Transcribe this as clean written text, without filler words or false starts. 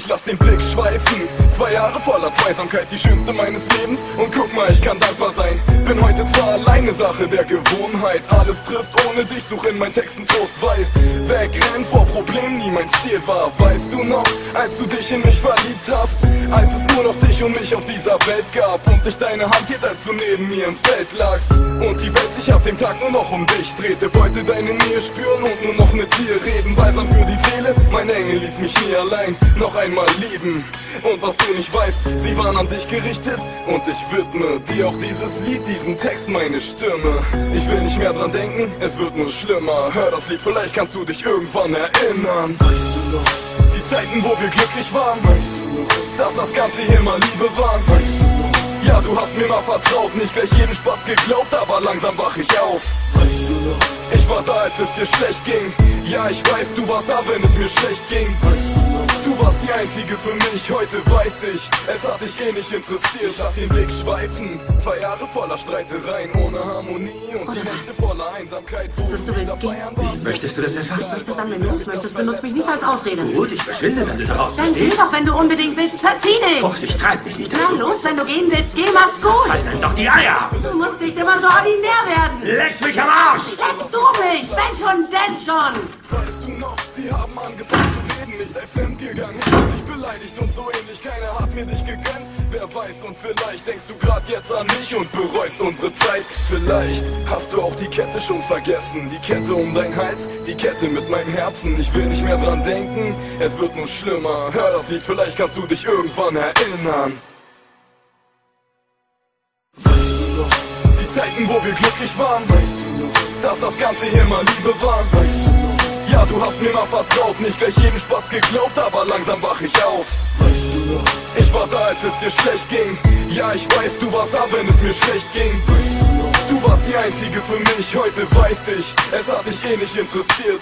lass den Blick schweifen. 2 Jahre voller Zweisamkeit, die schönste meines Lebens. Und guck mal, ich kann dankbar sein. Bin heute zwar alleine, Sache der Gewohnheit. Alles trist ohne dich, such in meinen Texten Trost, weil wegrennen vor Problemen nie mein Ziel war. Weißt du noch, als du dich in mich verliebt hast, als es nur noch dich und mich auf dieser Welt gab und ich deine Hand hielt, als du neben mir im Feld lagst und die Welt sich ab dem Tag nur noch um dich drehte. Wollte deine Nähe spüren und nur noch mit dir reden. Balsam für die Seele, mein Engel ließ mich nie allein noch einmal lieben. Und was du nicht weißt, sie waren an dich gerichtet und ich widme dir auch dieses Lied, diesen Text, meine Stimme. Ich will nicht mehr dran denken, es wird nur schlimmer. Hör das Lied, vielleicht kannst du dich irgendwann erinnern. Weißt du noch, die Zeiten, wo wir glücklich waren? Weißt du noch, dass das Ganze hier mal Liebe war? Weißt du noch, ja, du hast mir mal vertraut, nicht gleich jeden Spaß geglaubt, aber langsam wach ich auf. Weißt du noch, ich war da, als es dir schlecht ging. Ja, ich weiß, du warst da, wenn es mir schlecht ging. Weißt du noch, du warst die Einzige für mich, heute weiß ich, es hat dich eh nicht interessiert. Lass den Blick schweifen, 2 Jahre voller Streitereien, ohne Harmonie und die Nächte voller Einsamkeit. Möchtest du willst gehen? Möchtest du das etwa? Ich möchte es dann, wenn du es möchtest, benutzt mich nicht als Ausrede. Gut, ich verschwinde, wenn du darauf Dann geh stehst. doch, wenn du unbedingt willst, verzieh dich! Vorsicht, treib mich nicht Na dazu. los, wenn du gehen willst, geh, mach's gut! Halt dann doch die Eier! Du musst nicht immer so ordinär werden! Leck mich am Arsch! Leck du mich! Wenn schon, denn schon! Weißt du noch, sie haben angefangen zu reden, ich sei fremdgegangen, ich hab dich beleidigt und so ähnlich, keiner hat mir dich gegönnt. Wer weiß, und vielleicht denkst du grad jetzt an mich und bereust unsere Zeit. Vielleicht hast du auch die Kette schon vergessen, die Kette um dein Hals, die Kette mit meinem Herzen. Ich will nicht mehr dran denken, es wird nur schlimmer. Hör das Lied, vielleicht kannst du dich irgendwann erinnern. Weißt du noch, die Zeiten, wo wir glücklich waren? Weißt du noch, dass das Ganze hier mal Liebe war? Weißt du noch, ja, du hast mir mal vertraut, nicht gleich jeden Spaß geglaubt, aber langsam wach ich auf. Weißt du noch, ich war da, als es dir schlecht ging. Ja, ich weiß, du warst da, wenn es mir schlecht ging. Weißt du noch, du warst die Einzige für mich, heute weiß ich, es hat dich eh nicht interessiert.